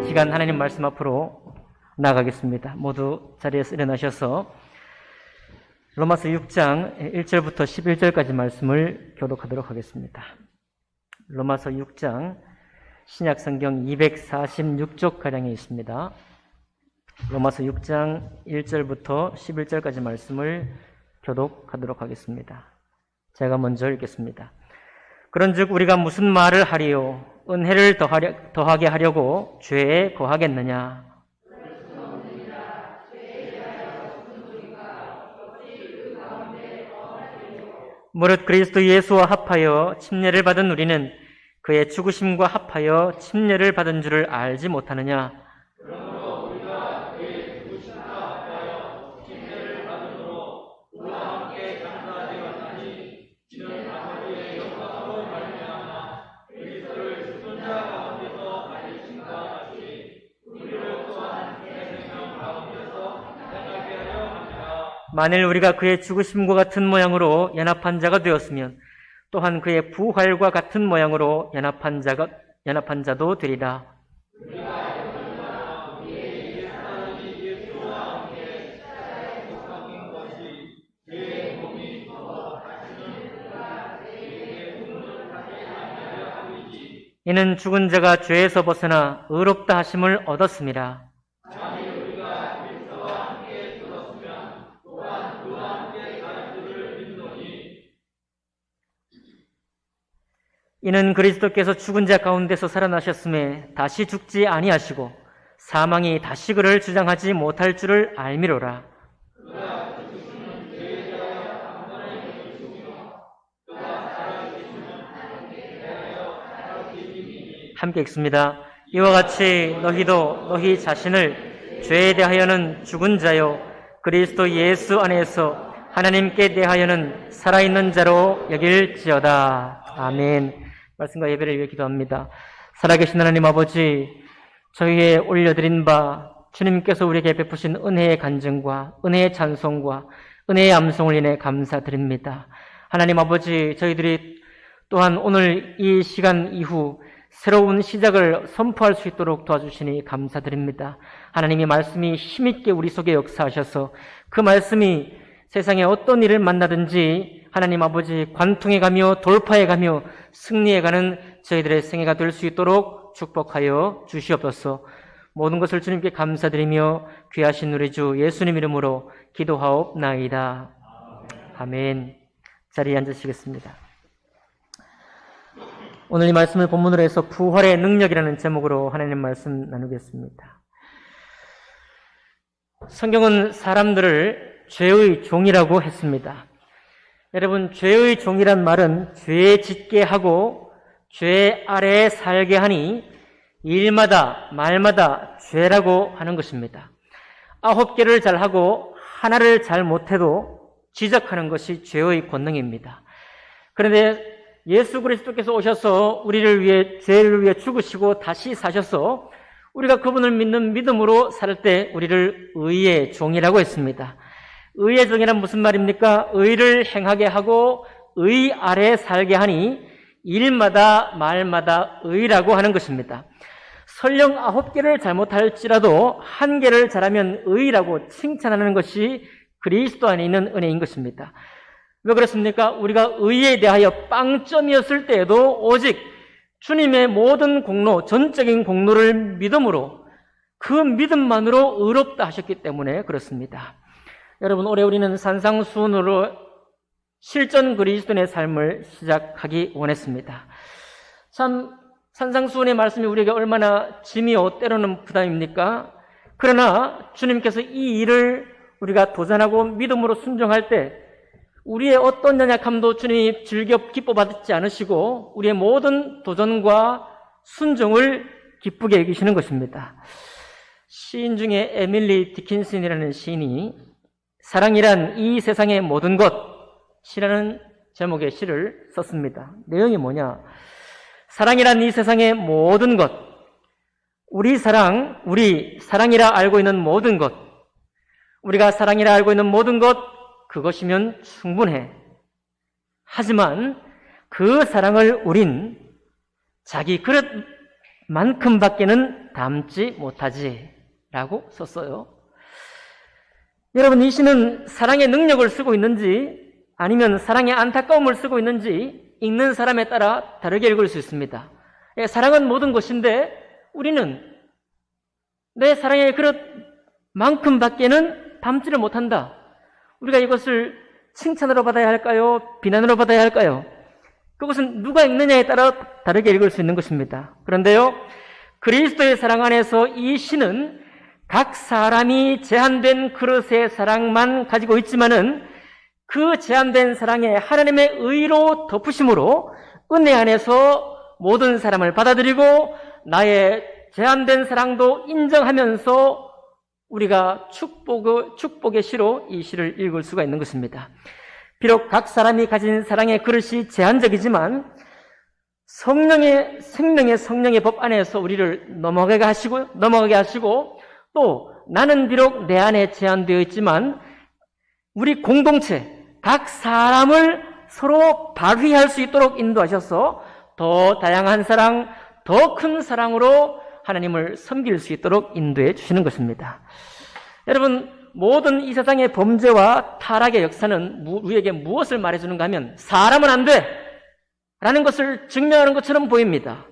시간 하나님 말씀 앞으로 나아가겠습니다. 모두 자리에서 일어나셔서 로마서 6장 1절부터 11절까지 말씀을 교독하도록 하겠습니다. 로마서 6장 신약성경 246쪽가량에 있습니다. 로마서 6장 1절부터 11절까지 말씀을 교독하도록 하겠습니다. 제가 먼저 읽겠습니다. 그런즉 우리가 무슨 말을 하리요? 은혜를 더하게 하려고 죄에 거하겠느냐? 무릇 그리스도 예수와 합하여 침례를 받은 우리는 그의 죽으심과 합하여 침례를 받은 줄을 알지 못하느냐? 그러므로 우리가 그의 죽으심과 합하여 침례를 받음으로 그와 함께 장사되었나니 이는 아버지의 영광으로 말미암아 그리스도를 죽은 자 가운데서 살리심과 같이 우리를 또한 새 생명 가운데서 살게 하려 합니다. 만일 우리가 그의 죽으심과 같은 모양으로 연합한 자가 되었으면 또한 그의 부활과 같은 모양으로 연합한 자도 되리라. 이는 죽은 자가 죄에서 벗어나 의롭다 하심을 얻었음이라. 이는 그리스도께서 죽은 자 가운데서 살아나셨음에 다시 죽지 아니하시고 사망이 다시 그를 주장하지 못할 줄을 알미로라. 함께 읽습니다. 이와 같이 너희도 너희 자신을 죄에 대하여는 죽은 자요 그리스도 예수 안에서 하나님께 대하여는 살아있는 자로 여길지어다. 아멘. 말씀과 예배를 위해 기도합니다. 살아계신 하나님 아버지, 저희에 올려드린 바 주님께서 우리에게 베푸신 은혜의 간증과 은혜의 찬송과 은혜의 암송을 인해 감사드립니다. 하나님 아버지, 저희들이 또한 오늘 이 시간 이후 새로운 시작을 선포할 수 있도록 도와주시니 감사드립니다. 하나님의 말씀이 힘있게 우리 속에 역사하셔서 그 말씀이 세상에 어떤 일을 만나든지 하나님 아버지 관통해가며 돌파해가며 승리해가는 저희들의 생애가 될 수 있도록 축복하여 주시옵소서. 모든 것을 주님께 감사드리며 귀하신 우리 주 예수님 이름으로 기도하옵나이다. 아멘. 자리에 앉으시겠습니다. 오늘 이 말씀을 본문으로 해서 부활의 능력이라는 제목으로 하나님 말씀 나누겠습니다. 성경은 사람들을 죄의 종이라고 했습니다. 여러분, 죄의 종이란 말은 죄에 짓게 하고 죄 아래에 살게 하니 일마다 말마다 죄라고 하는 것입니다. 9개를 잘하고 하나를 잘 못해도 지적하는 것이 죄의 권능입니다. 그런데 예수 그리스도께서 오셔서 우리를 위해 죄를 위해 죽으시고 다시 사셔서 우리가 그분을 믿는 믿음으로 살 때 우리를 의의 종이라고 했습니다. 의의 종이란 무슨 말입니까? 의를 행하게 하고 의 아래에 살게 하니 일마다 말마다 의라고 하는 것입니다. 설령 9개를 잘못할지라도 1개를 잘하면 의라고 칭찬하는 것이 그리스도 안에 있는 은혜인 것입니다. 왜 그렇습니까? 우리가 의에 대하여 빵점이었을 때에도 오직 주님의 모든 공로, 전적인 공로를 믿음으로 그 믿음만으로 의롭다 하셨기 때문에 그렇습니다. 여러분, 올해 우리는 산상수훈으로 실전 그리스도인의 삶을 시작하기 원했습니다. 참 산상수훈의 말씀이 우리에게 얼마나 짐이요 때로는 부담입니까? 그러나 주님께서 이 일을 우리가 도전하고 믿음으로 순종할 때 우리의 어떤 연약함도 주님이 즐겨 기뻐 받지 않으시고 우리의 모든 도전과 순종을 기쁘게 여기시는 것입니다. 시인 중에 에밀리 디킨슨이라는 시인이 사랑이란 이 세상의 모든 것이라는 제목의 시를 썼습니다. 내용이 뭐냐? 사랑이란 이 세상의 모든 것, 우리 사랑이라 알고 있는 모든 것, 우리가 사랑이라 알고 있는 모든 것, 그것이면 충분해. 하지만 그 사랑을 우린 자기 그릇 만큼밖에는 담지 못하지 라고 썼어요. 여러분, 이 시는 사랑의 능력을 쓰고 있는지 아니면 사랑의 안타까움을 쓰고 있는지 읽는 사람에 따라 다르게 읽을 수 있습니다. 사랑은 모든 것인데 우리는 내 사랑의 그릇만큼밖에는 담지를 못한다. 우리가 이것을 칭찬으로 받아야 할까요? 비난으로 받아야 할까요? 그것은 누가 읽느냐에 따라 다르게 읽을 수 있는 것입니다. 그런데요, 그리스도의 사랑 안에서 이 시는 각 사람이 제한된 그릇의 사랑만 가지고 있지만은 그 제한된 사랑에 하나님의 의로 덮으심으로 은혜 안에서 모든 사람을 받아들이고 나의 제한된 사랑도 인정하면서 우리가 축복의 시로 이 시를 읽을 수가 있는 것입니다. 비록 각 사람이 가진 사랑의 그릇이 제한적이지만 생명의 성령의 법 안에서 우리를 넘어가게 하시고 또 나는 비록 내 안에 제한되어 있지만 우리 공동체, 각 사람을 서로 발휘할 수 있도록 인도하셔서 더 다양한 사랑, 더 큰 사랑으로 하나님을 섬길 수 있도록 인도해 주시는 것입니다. 여러분, 모든 이 세상의 범죄와 타락의 역사는 우리에게 무엇을 말해주는가 하면 사람은 안 돼! 라는 것을 증명하는 것처럼 보입니다.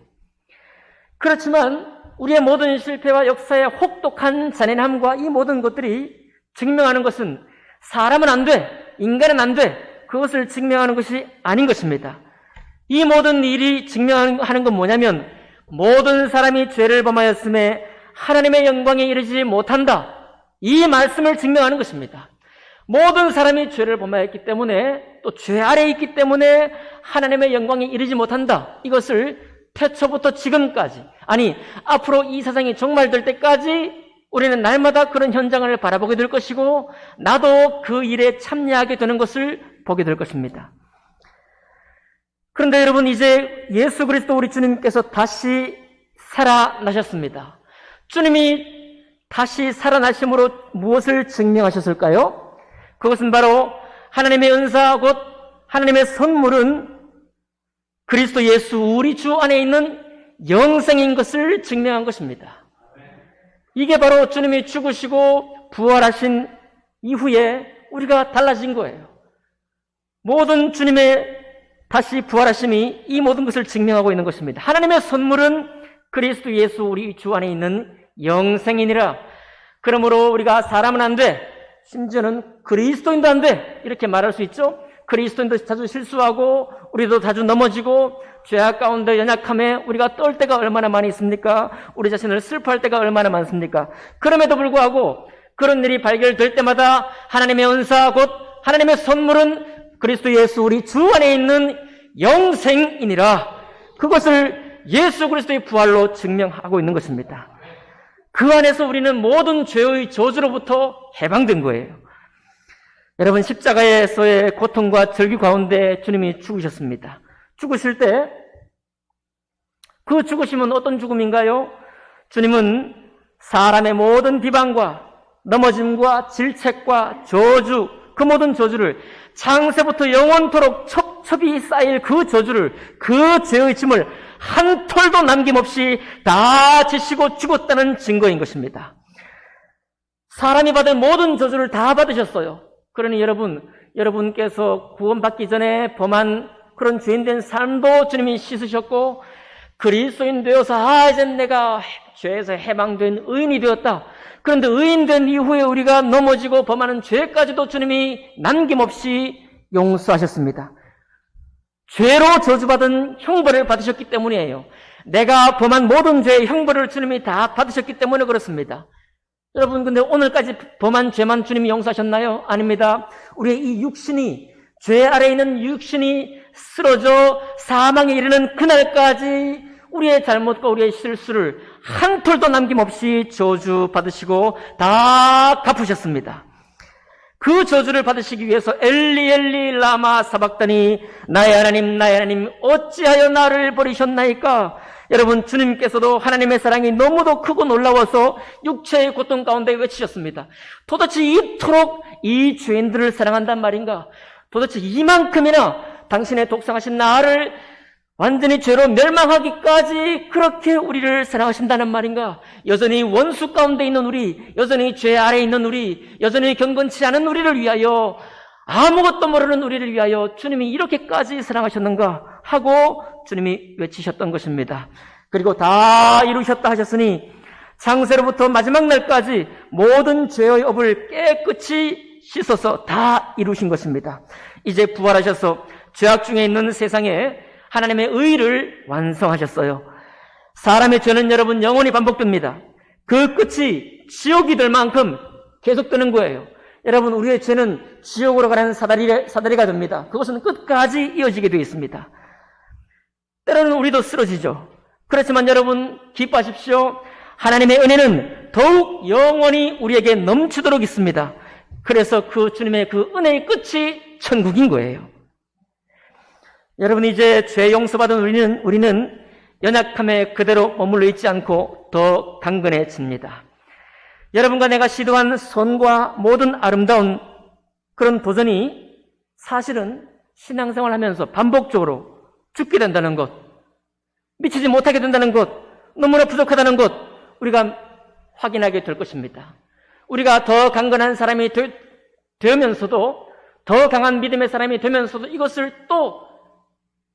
그렇지만 우리의 모든 실패와 역사의 혹독한 잔인함과 이 모든 것들이 증명하는 것은 사람은 안 돼! 인간은 안 돼! 그것을 증명하는 것이 아닌 것입니다. 이 모든 일이 증명하는 건 뭐냐면 모든 사람이 죄를 범하였음에 하나님의 영광에 이르지 못한다. 이 말씀을 증명하는 것입니다. 모든 사람이 죄를 범하였기 때문에 또 죄 아래에 있기 때문에 하나님의 영광에 이르지 못한다. 이것을 태초부터 지금까지, 아니 앞으로 이 세상이 종말될 때까지 우리는 날마다 그런 현장을 바라보게 될 것이고 나도 그 일에 참여하게 되는 것을 보게 될 것입니다. 그런데 여러분, 이제 예수 그리스도 우리 주님께서 다시 살아나셨습니다. 주님이 다시 살아나심으로 무엇을 증명하셨을까요? 그것은 바로 하나님의 은사, 곧 하나님의 선물은 그리스도 예수 우리 주 안에 있는 영생인 것을 증명한 것입니다. 이게 바로 주님이 죽으시고 부활하신 이후에 우리가 달라진 거예요. 모든 주님의 다시 부활하심이 이 모든 것을 증명하고 있는 것입니다. 하나님의 선물은 그리스도 예수 우리 주 안에 있는 영생이니라. 그러므로 우리가 사람은 안 돼, 심지어는 그리스도인도 안 돼, 이렇게 말할 수 있죠. 그리스도인도 자주 실수하고 우리도 자주 넘어지고 죄악 가운데 연약함에 우리가 떨 때가 얼마나 많이 있습니까? 우리 자신을 슬퍼할 때가 얼마나 많습니까? 그럼에도 불구하고 그런 일이 발견될 때마다 하나님의 은사, 곧 하나님의 선물은 그리스도 예수 우리 주 안에 있는 영생이니라. 그것을 예수 그리스도의 부활로 증명하고 있는 것입니다. 그 안에서 우리는 모든 죄의 저주로부터 해방된 거예요. 여러분, 십자가에서의 고통과 절규 가운데 주님이 죽으셨습니다. 죽으실 때 그 죽으심은 어떤 죽음인가요? 주님은 사람의 모든 비방과 넘어짐과 질책과 저주, 그 모든 저주를, 창세부터 영원토록 첩첩이 쌓일 그 저주를, 그 죄의 짐을 한 톨도 남김없이 다 지시고 죽었다는 증거인 것입니다. 사람이 받은 모든 저주를 다 받으셨어요. 그러니 여러분께서 구원받기 전에 범한 그런 죄인된 삶도 주님이 씻으셨고, 그리스도인 되어서 이제 내가 죄에서 해방된 의인이 되었다. 그런데 의인된 이후에 우리가 넘어지고 범하는 죄까지도 주님이 남김없이 용서하셨습니다. 죄로 저주받은 형벌을 받으셨기 때문이에요. 내가 범한 모든 죄의 형벌을 주님이 다 받으셨기 때문에 그렇습니다. 여러분, 근데 오늘까지 범한 죄만 주님이 용서하셨나요? 아닙니다. 우리의 이 육신이, 죄 아래에 있는 육신이 쓰러져 사망에 이르는 그날까지 우리의 잘못과 우리의 실수를 한 톨도 남김없이 저주받으시고 다 갚으셨습니다. 그 저주를 받으시기 위해서 엘리 엘리 라마 사박다니, 나의 하나님 어찌하여 나를 버리셨나이까. 여러분, 주님께서도 하나님의 사랑이 너무도 크고 놀라워서 육체의 고통 가운데 외치셨습니다. 도대체 이토록 이 죄인들을 사랑한단 말인가? 도대체 이만큼이나 당신의 독생하신 나를 완전히 죄로 멸망하기까지 그렇게 우리를 사랑하신다는 말인가? 여전히 원수 가운데 있는 우리, 여전히 죄 아래에 있는 우리, 여전히 경건치 않은 우리를 위하여, 아무것도 모르는 우리를 위하여 주님이 이렇게까지 사랑하셨는가 하고 주님이 외치셨던 것입니다. 그리고 다 이루셨다 하셨으니 창세로부터 마지막 날까지 모든 죄의 업을 깨끗이 씻어서 다 이루신 것입니다. 이제 부활하셔서 죄악 중에 있는 세상에 하나님의 의를 완성하셨어요. 사람의 죄는 여러분 영원히 반복됩니다. 그 끝이 지옥이 될 만큼 계속되는 거예요. 여러분, 우리의 죄는 지옥으로 가는 사다리가 됩니다. 그것은 끝까지 이어지게 되어 있습니다. 때로는 우리도 쓰러지죠. 그렇지만 여러분 기뻐하십시오. 하나님의 은혜는 더욱 영원히 우리에게 넘치도록 있습니다. 그래서 그 주님의 그 은혜의 끝이 천국인 거예요. 여러분, 이제 죄 용서받은 우리는 연약함에 그대로 머물러 있지 않고 더 강건해집니다. 여러분과 내가 시도한 선과 모든 아름다운 그런 도전이 사실은 신앙생활 하면서 반복적으로 죽게 된다는 것, 미치지 못하게 된다는 것, 너무나 부족하다는 것, 우리가 확인하게 될 것입니다. 우리가 더 강건한 사람이 되면서도, 더 강한 믿음의 사람이 되면서도 이것을 또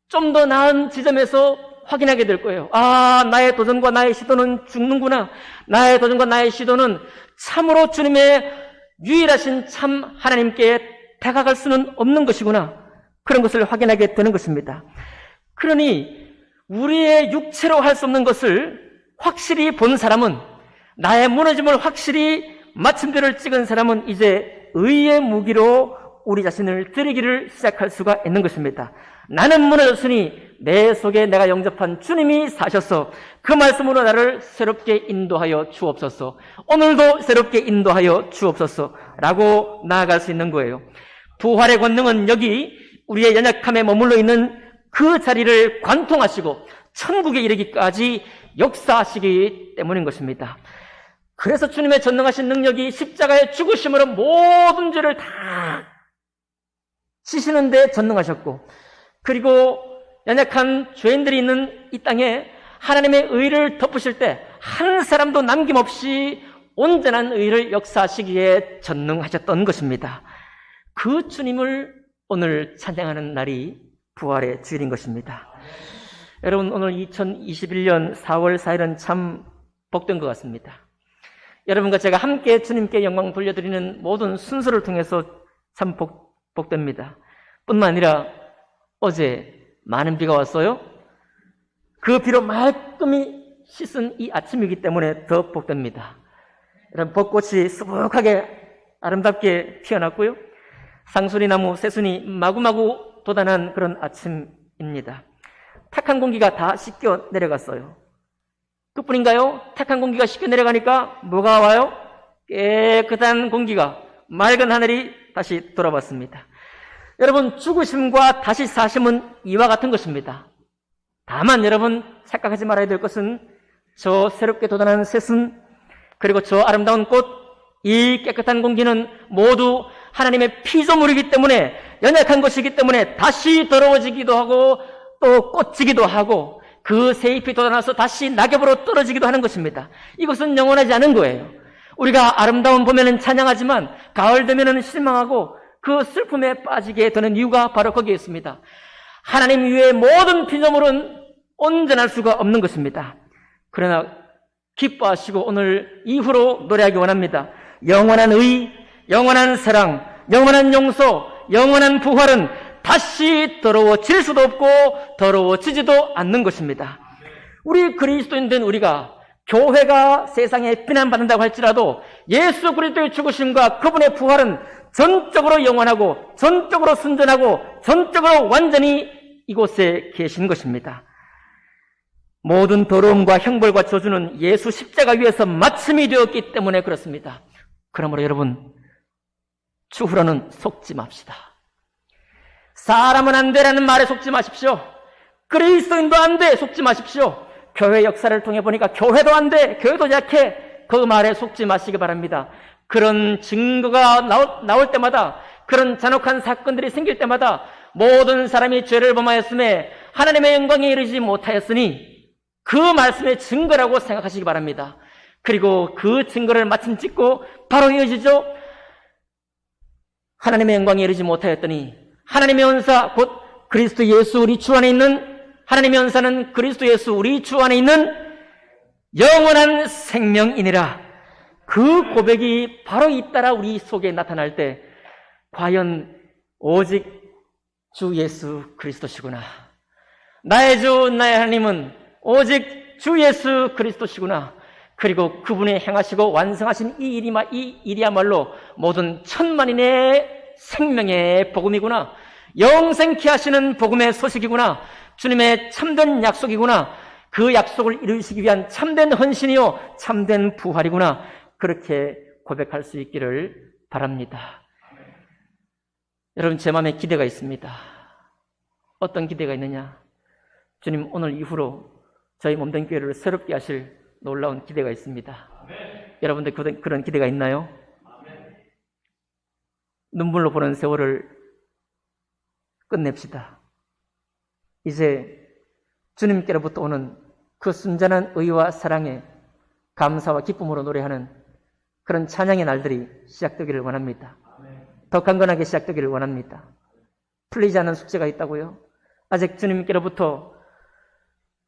좀 더 나은 지점에서 확인하게 될 거예요. 아, 나의 도전과 나의 시도는 죽는구나. 나의 도전과 나의 시도는 참으로 주님의 유일하신 참 하나님께 다가갈 수는 없는 것이구나. 그런 것을 확인하게 되는 것입니다. 그러니 우리의 육체로 할 수 없는 것을 확실히 본 사람은, 나의 무너짐을 확실히 마침표를 찍은 사람은 이제 의의 무기로 우리 자신을 드리기를 시작할 수가 있는 것입니다. 나는 무너졌으니 내 속에 내가 영접한 주님이 사셔서 그 말씀으로 나를 새롭게 인도하여 주옵소서. 오늘도 새롭게 인도하여 주옵소서 라고 나아갈 수 있는 거예요. 부활의 권능은 여기 우리의 연약함에 머물러 있는 그 자리를 관통하시고 천국에 이르기까지 역사하시기 때문인 것입니다. 그래서 주님의 전능하신 능력이 십자가의 죽으심으로 모든 죄를 다 지시는데 전능하셨고, 그리고 연약한 죄인들이 있는 이 땅에 하나님의 의를 덮으실 때 한 사람도 남김없이 온전한 의를 역사하시기에 전능하셨던 것입니다. 그 주님을 오늘 찬양하는 날이 부활의 주일인 것입니다. 여러분, 오늘 2021년 4월 4일은 참 복된 것 같습니다. 여러분과 제가 함께 주님께 영광 돌려드리는 모든 순서를 통해서 참 복됩니다. 뿐만 아니라 어제 많은 비가 왔어요. 그 비로 말끔히 씻은 이 아침이기 때문에 더 복됩니다. 여러분, 벚꽃이 수북하게 아름답게 피어났고요. 상수리나무, 새순이 마구마구 돋아난 그런 아침입니다. 탁한 공기가 다 씻겨 내려갔어요. 그뿐인가요? 탁한 공기가 씻겨 내려가니까 뭐가 와요? 깨끗한 공기가, 맑은 하늘이 다시 돌아왔습니다. 여러분, 죽으심과 다시 사심은 이와 같은 것입니다. 다만 여러분 착각하지 말아야 될 것은 저 새롭게 돋아나는 새순, 그리고 저 아름다운 꽃, 이 깨끗한 공기는 모두 하나님의 피조물이기 때문에, 연약한 것이기 때문에 다시 더러워지기도 하고 또 꽂히기도 하고 그 새잎이 돋아나서 다시 낙엽으로 떨어지기도 하는 것입니다. 이것은 영원하지 않은 거예요. 우리가 아름다운 봄에는 찬양하지만 가을 되면은 실망하고 그 슬픔에 빠지게 되는 이유가 바로 거기에 있습니다. 하나님 위에 모든 피조물은 온전할 수가 없는 것입니다. 그러나 기뻐하시고 오늘 이후로 노래하기 원합니다. 영원한 의, 영원한 사랑, 영원한 용서, 영원한 부활은 다시 더러워질 수도 없고 더러워지지도 않는 것입니다. 우리 그리스도인 된 우리가, 교회가 세상에 비난받는다고 할지라도 예수 그리스도의 죽으심과 그분의 부활은 전적으로 영원하고 전적으로 순전하고 전적으로 완전히 이곳에 계신 것입니다. 모든 더러움과 형벌과 저주는 예수 십자가 위에서 마침이 되었기 때문에 그렇습니다. 그러므로 여러분, 추후로는 속지 맙시다. 사람은 안 되라는 말에 속지 마십시오. 그리스도인도 안 돼, 속지 마십시오. 교회 역사를 통해 보니까 교회도 안 돼, 교회도 약해, 그 말에 속지 마시기 바랍니다. 그런 증거가 나올 때마다, 그런 잔혹한 사건들이 생길 때마다 모든 사람이 죄를 범하였음에 하나님의 영광에 이르지 못하였으니 그 말씀의 증거라고 생각하시기 바랍니다. 그리고 그 증거를 마침 찍고 바로 이어지죠. 하나님의 영광에 이르지 못하였더니 하나님의 은사 곧 그리스도 예수 우리 주 안에 있는 하나님의 은사는 그리스도 예수 우리 주 안에 있는 영원한 생명이니라. 그 고백이 바로 잇따라 우리 속에 나타날 때 과연 오직 주 예수 그리스도시구나. 나의 주 나의 하나님은 오직 주 예수 그리스도시구나. 그리고 그분이 행하시고 완성하신 이 일이야말로 모든 천만인의 생명의 복음이구나. 영생케 하시는 복음의 소식이구나. 주님의 참된 약속이구나. 그 약속을 이루시기 위한 참된 헌신이요 참된 부활이구나. 그렇게 고백할 수 있기를 바랍니다. 여러분, 제 마음에 기대가 있습니다. 어떤 기대가 있느냐? 주님 오늘 이후로 저희 몸된 교회를 새롭게 하실 놀라운 기대가 있습니다. 여러분들 그런 기대가 있나요? 눈물로 보는 세월을 끝냅시다. 이제 주님께로부터 오는 그 순전한 의와 사랑에 감사와 기쁨으로 노래하는 그런 찬양의 날들이 시작되기를 원합니다. 더 강건하게 시작되기를 원합니다. 풀리지 않은 숙제가 있다고요? 아직 주님께로부터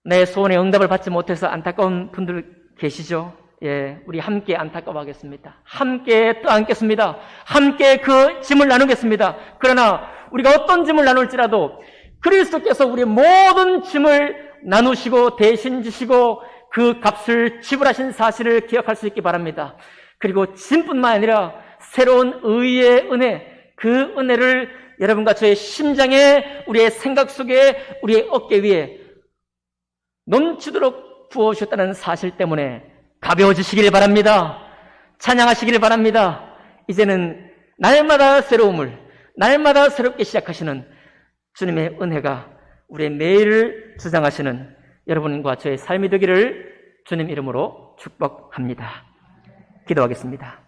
내 소원의 응답을 받지 못해서 안타까운 분들 계시죠? 예, 우리 함께 안타까워하겠습니다. 함께 떠안겠습니다. 함께 그 짐을 나누겠습니다. 그러나 우리가 어떤 짐을 나눌지라도 그리스도께서 우리의 모든 짐을 나누시고 대신 지시고 그 값을 지불하신 사실을 기억할 수 있기 바랍니다. 그리고 짐뿐만 아니라 새로운 의의 은혜, 그 은혜를 여러분과 저의 심장에, 우리의 생각 속에, 우리의 어깨 위에 넘치도록 부어주셨다는 사실 때문에 가벼워지시길 바랍니다. 찬양하시길 바랍니다. 이제는 날마다 새로움을, 날마다 새롭게 시작하시는 주님의 은혜가 우리의 매일을 주장하시는 여러분과 저의 삶이 되기를 주님 이름으로 축복합니다. 기도하겠습니다.